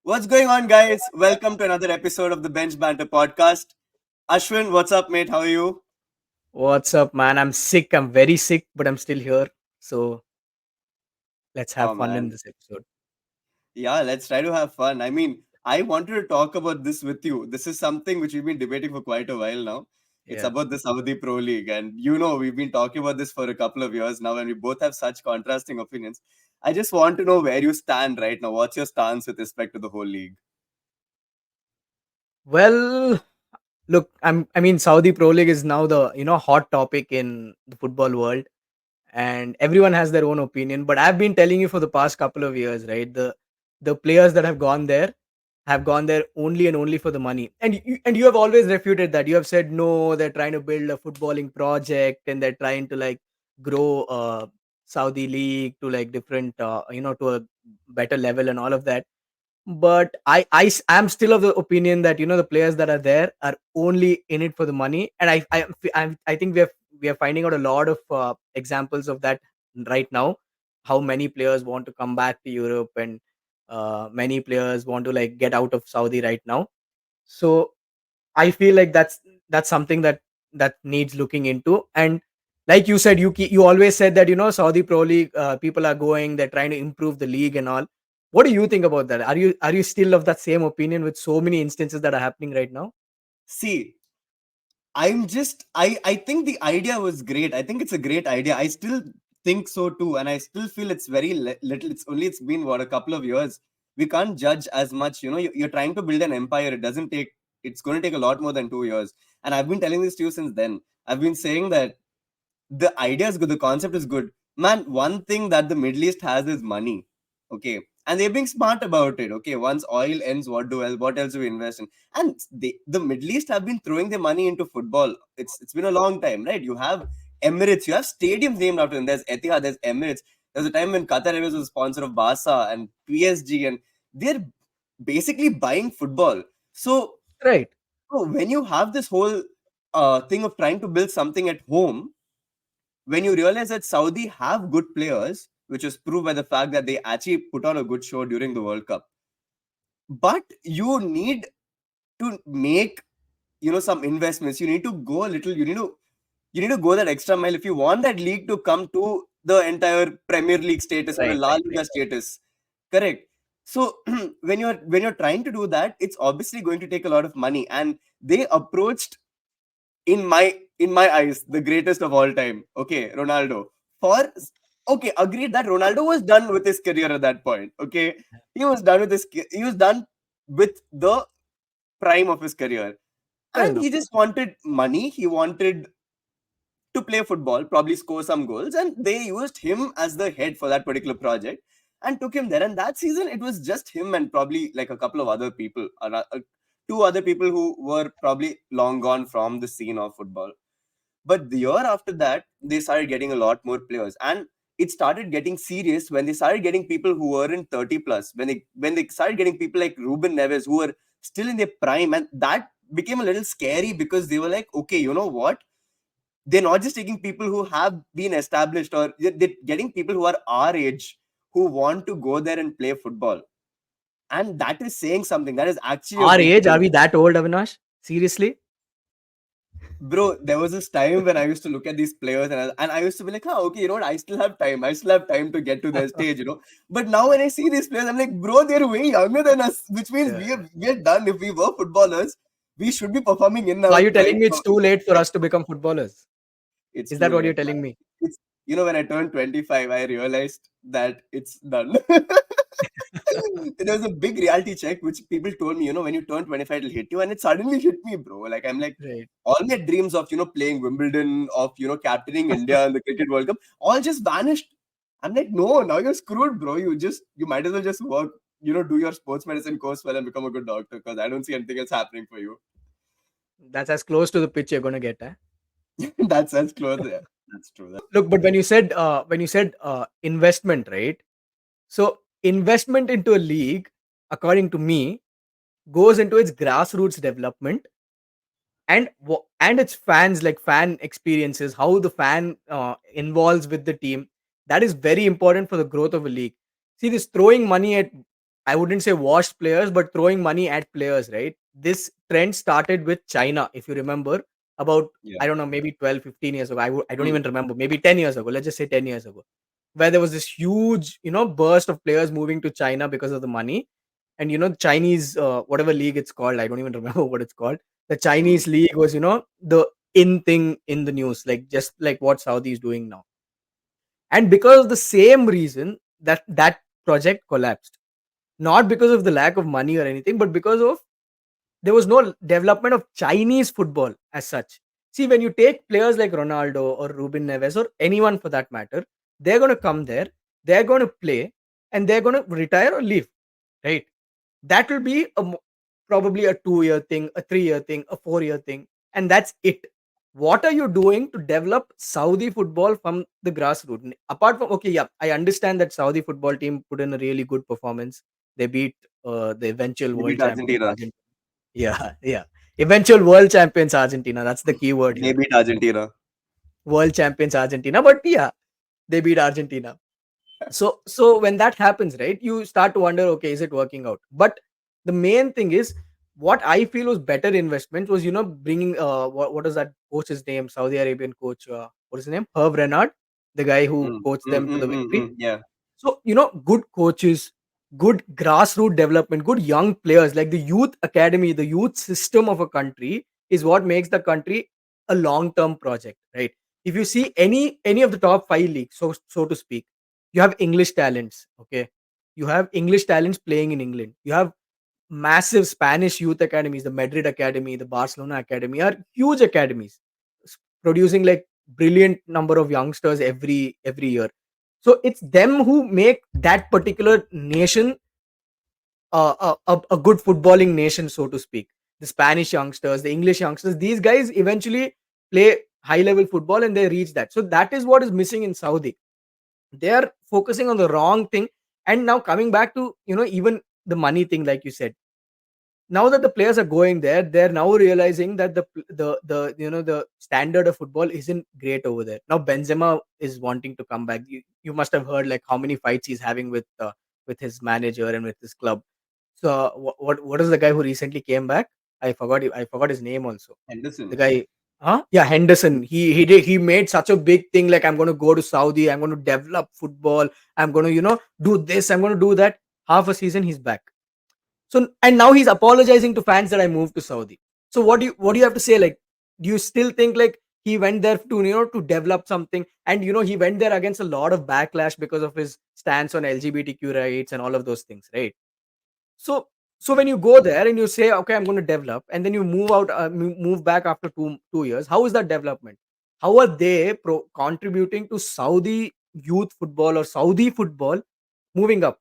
What's going on, guys? Welcome to another episode of the Banter podcast. Ashwin, what's up, mate? How are you? What's up, man? I'm sick. I'm very sick, but I'm still here. So let's have Oh, fun in man. this episode. Yeah, let's try to have fun. I wanted to talk about this with you. This is something which we've been debating for quite a while now. It's Yeah. about the Saudi Pro League. And we've been talking about this for a couple of years now, and we both have such contrasting opinions. I just want to know where you stand right now. What's your stance with respect to the whole league? Well, look, I mean, Saudi Pro League is now the hot topic in the football world, and everyone has their own opinion. But I've been telling you for the past couple of years, right? The players that have gone there only and only for the money, and you have always refuted that. You have said no, they're trying to build a footballing project and they're trying to like grow Saudi league to like different to a better level and all of that. But am still of the opinion that the players that are there are only in it for the money, and I think we are finding out a lot of examples of that right now. How many players want to come back to Europe, and many players want to like get out of Saudi right now. So I feel like that's something that needs looking into. And like you said, you always said that Saudi Pro League people are going, they're trying to improve the league and all. What do you think about that? Are you still of that same opinion with so many instances that are happening right now? See, I think the idea was great. I think it's a great idea. I still think so too, and I still feel it's very little. It's been what, a couple of years. We can't judge as much. You're trying to build an empire. It doesn't take. It's going to take a lot more than 2 years. And I've been telling this to you since then. I've been saying that the idea is good, the concept is good, man. One thing that the Middle East has is money. Okay, and they're being smart about it. Okay, once oil ends, what else do we invest in? And the Middle East have been throwing their money into football. It's been a long time, right? You have Emirates, you have stadiums named after them. There's Etihad, there's Emirates. There's a time when Qatar Airways was a sponsor of Barca and PSG, and they're basically buying football. so Right. so when you have this whole thing of trying to build something at home, when you realize that Saudi have good players, which is proved by the fact that they actually put on a good show during the World Cup, but you need to make some investments. You need to go a little. You need to go that extra mile if you want that league to come to the entire Premier League status or a Right. La Right. Liga status. Correct. So when you're trying to do that, it's obviously going to take a lot of money, and they approached, in my eyes, the greatest of all time. Okay, Ronaldo. For okay, agreed that Ronaldo was done with his career at that point. Okay, he was done with the prime of his career, Fair and enough. he just wanted money. He wanted to play football, probably score some goals, and they used him as the head for that particular project and took him there. And that season, it was just him and probably like a couple of other people, two other people who were probably long gone from the scene of football. But the year after that, they started getting a lot more players, and it started getting serious when they started getting people who were in 30 plus. When they started getting people like Ruben Neves who were still in their prime, and that became a little scary because they were like, okay, you know what? They're not just taking people who have been established, or they're getting people who are our age who want to go there and play football, and that is saying something. That is actually a Our big age, are thing. we that old, Avinash? Seriously? Bro, there was this time when I used to look at these players, and I used to be like, okay, you know what? I still have time. I still have time to get to their stage. But now when I see these players, I'm like, bro, they're way younger than us, which means Yeah. we're done. If we were footballers, we should be performing in So are our you telling prime. me it's too late for us to become footballers? It's Is too that what you're late, telling man. me? When I turned 25, I realized that it's done. There was a big reality check which people told me, when you turn 25, it'll hit you. And it suddenly hit me, bro. Like, I'm like, Right. all my dreams of, playing Wimbledon, of, captaining India in the Cricket World Cup, all just vanished. I'm like, no, now you're screwed, bro. You might as well just work, do your sports medicine course well and become a good doctor, because I don't see anything else happening for you. That's as close to the pitch you're gonna get, eh? That's close. Yeah, that's true. Look, but when you said investment, right? So investment into a league, according to me, goes into its grassroots development and its fans, like fan experiences, how the fan involves with the team. That is very important for the growth of a league. See, this throwing money at I wouldn't say washed players, but throwing money at players, right? This trend started with China, if you remember, about, Yeah. I don't know, maybe 12, 15 years ago. I don't Hmm. even remember, maybe 10 years ago. Let's just say 10 years ago, where there was this huge, burst of players moving to China because of the money. And, Chinese, whatever league it's called, I don't even remember what it's called. The Hmm. Chinese league was, the in thing in the news, like just like what Saudi is doing now. And because of the same reason, that project collapsed, not because of the lack of money or anything, but because of there was no development of Chinese football as such. See, when you take players like Ronaldo or Ruben Neves or anyone for that matter, they're going to come there, they're going to play, and they're going to retire or leave, right? That will be probably a 2 year thing, a 3 year thing, a 4 year thing, and that's it. What are you doing to develop Saudi football from the grassroots? Apart from, okay, yeah, I understand that Saudi football team put in a really good performance. They beat the eventual They world beat champions Argentina. Argentina. Yeah, yeah, eventual world champions Argentina. That's the key word They here. beat Argentina. World champions Argentina, but yeah, they beat Argentina. So when that happens, right, you start to wonder, okay, is it working out? But the main thing is, what I feel was better investment was, bringing what is that coach's name, Saudi Arabian coach, what is his name, Herb Renard, the guy who Mm, coached mm, them to mm, the mm, victory. yeah. So, good coaches, good grassroots development, good young players, like the youth academy, the youth system of a country is what makes the country a long-term project, right? If you see any of the top five leagues, so to speak, you have English talents, okay? You have English talents playing in England. You have massive Spanish youth academies, the Madrid Academy, the Barcelona Academy are huge academies, producing like brilliant number of youngsters every year. So it's them who make that particular nation a good footballing nation, so to speak. The Spanish youngsters, the English youngsters, these guys eventually play high level football and they reach that. So that is what is missing in Saudi. They are focusing on the wrong thing. And now coming back to, even the money thing, like you said, now that the players are going there, they're now realizing that the standard of football isn't great over there. Now Benzema is wanting to come back. You must have heard like how many fights he's having with his manager and with his club. So what is the guy who recently came back? I forgot his name also. The Henderson. guy, huh? Yeah, Henderson. He made such a big thing, like, I'm going to go to Saudi, I'm going to develop football, I'm going to do this, I'm going to do that. Half a season he's back. So, and now he's apologizing to fans that I moved to Saudi. So what do you have to say? Like, do you still think like he went there to to develop something? And he went there against a lot of backlash because of his stance on LGBTQ rights and all of those things, right? So so when you go there and you say, okay, I'm going to develop, and then you move out, move back after two years, how is that development? How are they contributing to Saudi youth football or Saudi football moving up?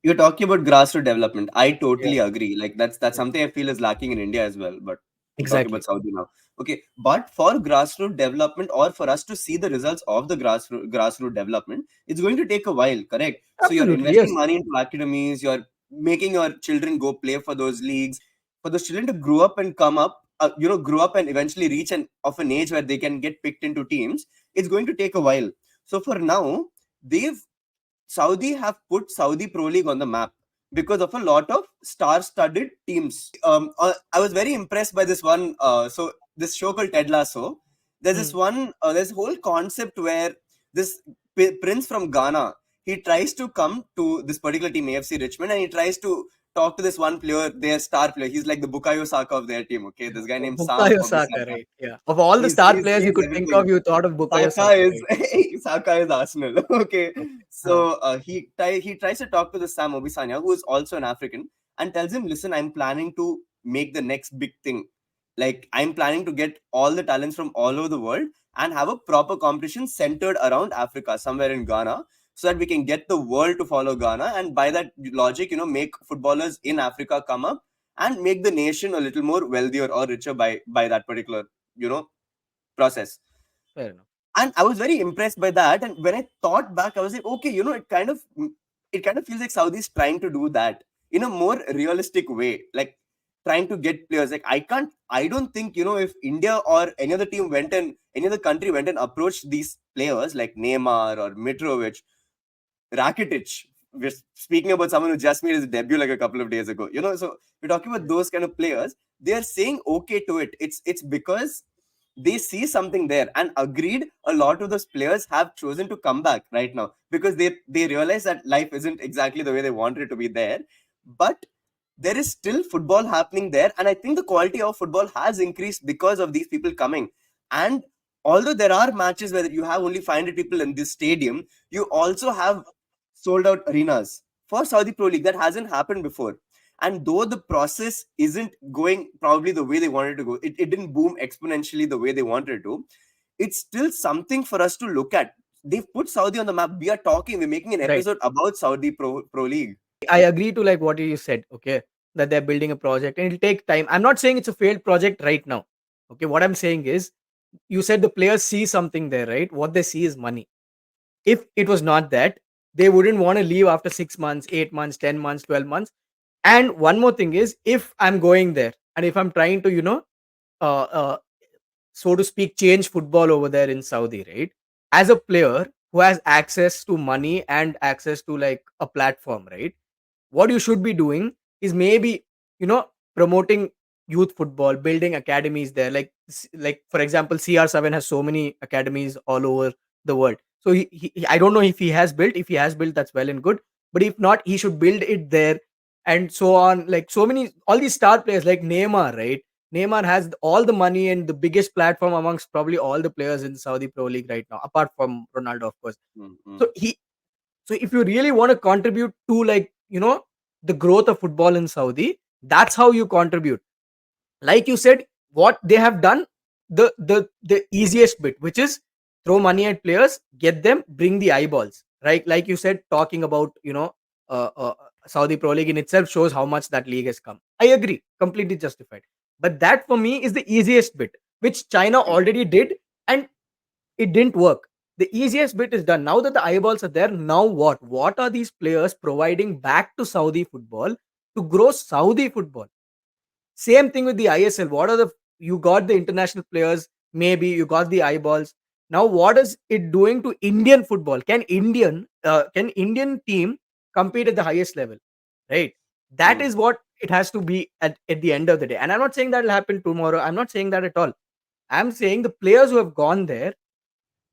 You're talking about grassroots development. I Yeah, totally agree. Like that's yeah, something I feel is lacking in India as well. But we're talking about exactly. Saudi now. Okay, but for grassroots development or for us to see the results of the grassroots development, it's going to take a while. Correct. So you're Absolutely, investing yes. money into academies. You're making your children go play for those leagues. For those children to grow up and come up, grow up and eventually reach an of an age where they can get picked into teams. It's going to take a while. So for now, they've Saudi have put Saudi Pro League on the map because of a lot of star-studded teams. I was very impressed by this one. This show called Ted Lasso. There's this Mm. one. There's a whole concept where this prince from Ghana, he tries to come to this particular team, AFC Richmond, and he tries to talk to this one player, their star player. He's like the Bukayo Saka of their team. Okay, this guy named Sam Bukayo Saka, Obisanya. right? Yeah. Of all the star players you He's could think of, everything. you thought of Bukayo Saka Saka, is right? Saka is Arsenal. Okay, Okay. so he tries to talk to the Sam Obisanya, who is also an African, and tells him, "Listen, I'm planning to make the next big thing. Like I'm planning to get all the talents from all over the world and have a proper competition centered around Africa, somewhere in Ghana, so that we can get the world to follow Ghana, and by that logic, make footballers in Africa come up and make the nation a little more wealthier or richer by that particular process." Fair enough. And I was very impressed by that. And when I thought back, I was like, okay, it kind of feels like Saudi is trying to do that in a more realistic way, like trying to get players. Like I don't think if India or any other country went and approached these players like Neymar or Mitrovic, Rakitic, we're speaking about someone who just made his debut like a couple of days ago. So we're talking about those kind of players. They are saying okay to it. It's because they see something there, and agreed, a lot of those players have chosen to come back right now because they realize that life isn't exactly the way they wanted it to be there. But there is still football happening there, and I think the quality of football has increased because of these people coming. And although there are matches where you have only 500 people in this stadium, you also have sold out arenas for Saudi Pro League. That hasn't happened before. And though the process isn't going probably the way they wanted to go, it didn't boom exponentially the way they wanted to. It's still something for us to look at. They've put Saudi on the map. We are talking, we're making an Right. episode about Saudi Pro League. I agree to like what you said, okay, that they're building a project and it'll take time. I'm not saying it's a failed project right now. Okay, what I'm saying is, you said the players see something there, right? What they see is money. If it was not that, they wouldn't want to leave after 6 months, 8 months, 10 months, 12 months. And one more thing is, if I'm going there and if I'm trying to, uh, uh, so to speak, change football over there in Saudi, right? As a player who has access to money and access to like a platform, right? What you should be doing is maybe, you know promoting youth football, building academies there, like for example, CR7 has so many academies all over the world. So I don't know if he has built. If he has built, that's well and good, but if not, he should build it there. And so on, like so many, all these star players like Neymar, right? Neymar has all the money and the biggest platform amongst probably all the players in Saudi Pro League right now, apart from Ronaldo, of course. Mm-hmm. So if you really want to contribute to, like, the growth of football in Saudi, that's how you contribute. Like you said, what they have done, the easiest bit, which is throw money at players, get them, bring the eyeballs, right? Like you said, talking about, uh, uh, Saudi Pro League in itself shows how much that league has come. I agree, completely justified. But that for me is the easiest bit, which China already did, and it didn't work. The easiest bit is done. Now that the eyeballs are there, now what? What are these players providing back to Saudi football to grow Saudi football? Same thing with the ISL. What are the You got the international players, maybe you got the eyeballs. Now, what is it doing to Indian football? Can Indian team compete at the highest level? Right. That Mm, is what it has to be at the end of the day. And I'm not saying that will happen tomorrow. I'm not saying that at all. I'm saying the players who have gone there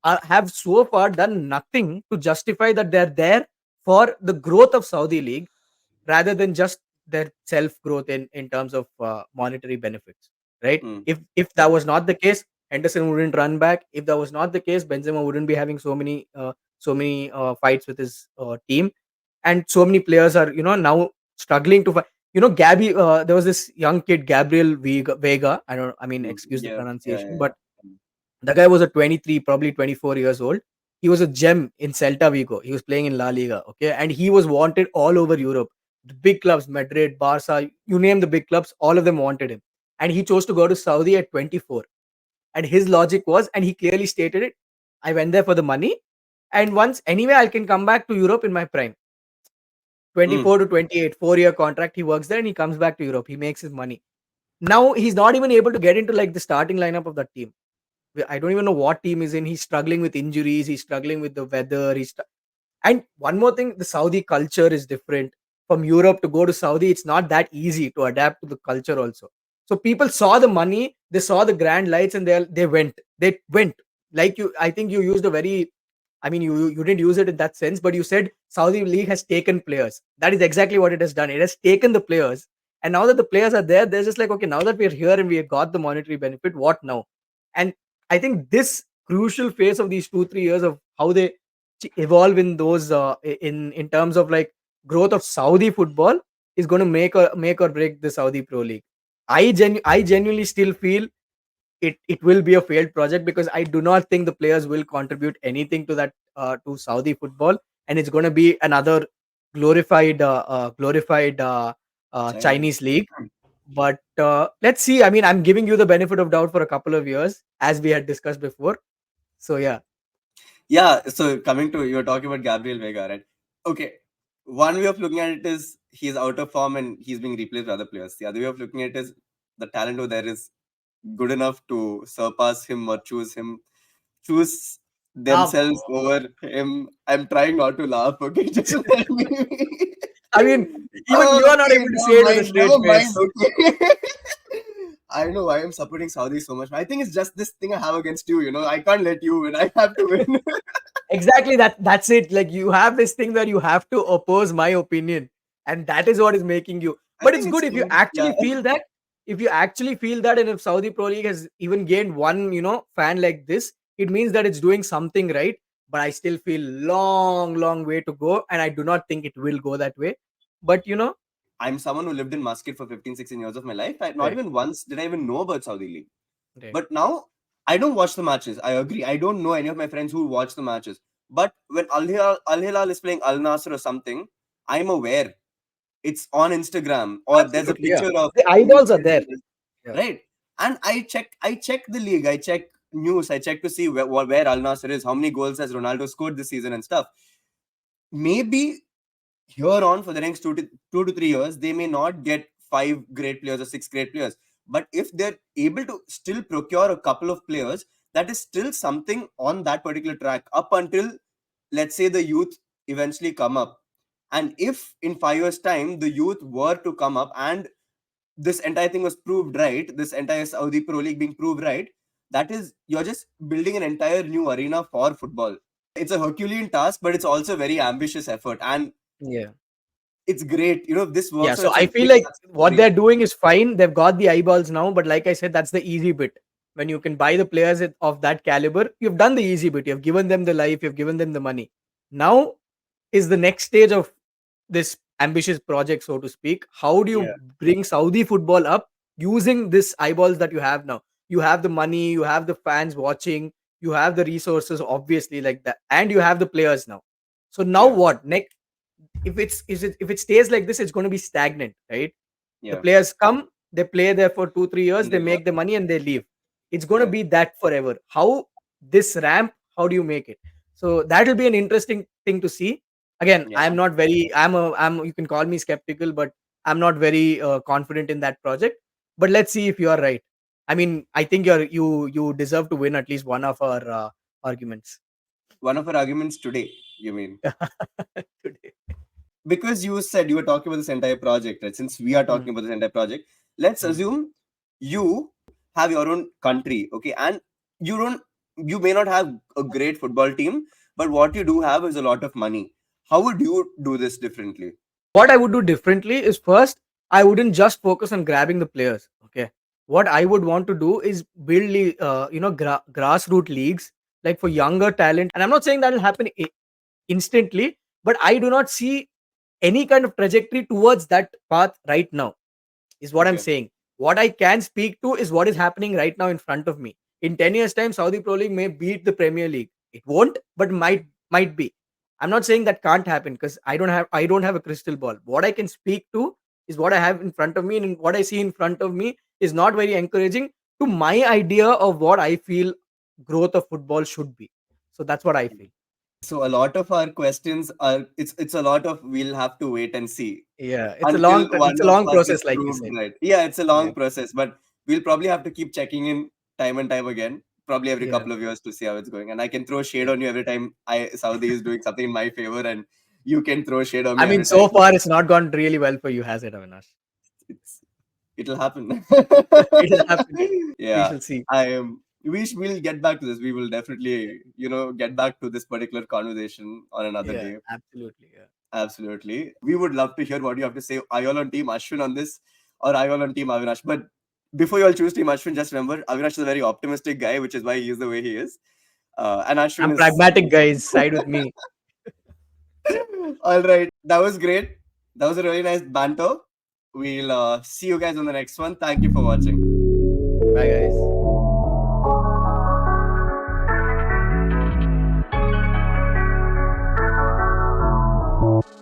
have so far done nothing to justify that they're there for the growth of Saudi League rather than just their self growth in terms of monetary benefits, right? mm, If that was not the case, Henderson wouldn't run back. If that was not the case, Benzema wouldn't be having so many fights with his team, and so many players are now struggling to fight. Gabby, there was this young kid, Gabriel Vega. I mean, mm. excuse the Yeah, yeah, pronunciation, yeah, but yeah. the guy was a 23, probably 24 years old. He was a gem in Celta Vigo. He was playing in La Liga, okay? And he was wanted all over Europe. The big clubs, Madrid, Barca, you name the big clubs, all of them wanted him. And he chose to go to Saudi at 24. And his logic was, and he clearly stated it, I went there for the money. And once, anyway, I can come back to Europe in my prime. Mm, 24 to 28, 4-year contract. He works there and he comes back to Europe. He makes his money. Now he's not even able to get into like the starting lineup of that team. I don't even know what team he's in. He's struggling with injuries. He's struggling with the weather. And one more thing, the Saudi culture is different. From Europe to go to Saudi, it's not that easy to adapt to the culture also. So people saw the money, they saw the grand lights, and they went. They went. Like you, I think you used a very, I mean, you didn't use it in that sense, but you said Saudi League has taken players. That is exactly what it has done. It has taken the players, and now that the players are there, they're just like, okay, now that we're here and we have got the monetary benefit, what now? And I think this crucial phase of these 2-3 years of how they evolve in those in terms of like growth of Saudi football is going to make or break the Saudi Pro League. I genuinely still feel it will be a failed project because I do not think the players will contribute anything to that to Saudi football, and it's going to be another glorified China. Chinese league. But let's see. I mean, I'm giving you the benefit of doubt for a couple of years, as we had discussed before. So yeah, Yeah, so coming to you're talking about Gabriel Vega, right? Okay. One way of looking at it is he's out of form and he's being replaced by other players. The other way of looking at it is the talent over there is good enough to surpass him or choose Come themselves on. over him. I'm trying not to laugh. Okay, just let me. I mean, even you are not Okay, able to say never it with a mind. straight Never mind. face. Okay. I know why I'm supporting Saudi so much. I think it's just this thing I have against you. I can't let you win. I have to win. Exactly, that's it. Like, you have this thing where you have to oppose my opinion, and that is what is making you. I But it's think it's good if you fun. Yeah. actually feel that. If you actually feel that, and if Saudi Pro League has even gained one, fan like this, it means that it's doing something right. But I still feel long way to go, and I do not think it will go that way. But I'm someone who lived in Muscat for 15, 16 years of my life. Not right, even once did I even know about Saudi League. right, But now I don't watch the matches. I agree. I don't know any of my friends who watch the matches. But when Al Hilal is playing Al Nasr or something, I'm aware. It's on Instagram or there's a absolutely, yeah. picture of The who's eyeballs are playing there. this, Yeah, right? And I check the league. I check news. I check to see where Al Nasr is, how many goals has Ronaldo scored this season and stuff. Maybe here on for the next 2 to 3 years, they may not get five great players or six great players. But if they're able to still procure a couple of players, that is still something on that particular track up until, let's say, the youth eventually come up. And if in 5 years' time the youth were to come up and this entire thing was proved right, this entire Saudi Pro League being proved right, that is, you're just building an entire new arena for football. It's a Herculean task, but it's also a very ambitious effort. And yeah. it's great. If this Yeah, works out, so it's a I feel great like success what story. they're doing is fine. They've got the eyeballs now, but like I said, that's the easy bit. When you can buy the players of that caliber, you've done the easy bit. You've given them the life, you've given them the money. Now is the next stage of this ambitious project, so to speak. How do you Yeah, bring Saudi football up using this eyeballs that you have now? You have the money, you have the fans watching, you have the resources, obviously, like that, and you have the players now. So now yeah, what? Next, if it stays like this, it's going to be stagnant, right? The yeah. players come, they play there for 2 3 years, And they they go. make the money and they leave. It's going to Yeah, be that forever. How this ramp? How do you make it? So that will be an interesting thing to see. Again, yeah. I'm not very. I'm. You can call me skeptical, but I'm not very confident in that project. But let's see if you are right. I mean, I think you deserve to win at least one of our arguments One of our arguments today, you mean? today. Because you said you were talking about this entire project, right? Since we are Mm, talking about this entire project, let's mm. assume you have your own country, okay? And you may not have a great football team, but what you do have is a lot of money. How would you do this differently? What I would do differently is, first, I wouldn't just focus on grabbing the players. Okay, what I would want to do is build, grassroots leagues, like for younger talent. And I'm not saying that will happen instantly, but I do not see any kind of trajectory towards that path right now, is what I'm Okay. saying. What I can speak to is what is happening right now in front of me. In 10 years' time, Saudi Pro League may beat the Premier League. It won't, but might be. I'm not saying that can't happen, because I don't have a crystal ball. What I can speak to is what I have in front of me, and what I see in front of me is not very encouraging to my idea of what I feel growth of football should be. So that's what I feel. So a lot of our questions are, it's a lot of, we'll have to wait and see Yeah, until it's one a of long us gets process, like you proved said. right. Yeah, it's a Yeah, long process, but we'll probably have to keep checking in time and time again, probably every yeah, couple of years to see how it's going. And I can throw shade yeah. on you every time I Saudi is doing something in my favor, and you can throw shade on I me mean, every time so far it's not gone really well for you, has it, Avinash? it's it'll happen. It'll happen. We Yeah, shall see. I am. We'll get back to this. We will definitely, get back to this particular conversation on another Yeah, day. absolutely. Yeah. Absolutely. We would love to hear what you have to say. Are you all on team Ashwin on this, or are you all on team Avinash? But before you all choose team Ashwin, just remember Avinash is a very optimistic guy, which is why he is the way he is. And Ashwin I'm is pragmatic, guys. Side with me. all right. That was great. That was a really nice banter. We'll see you guys on the next one. Thank you for watching. Bye, guys.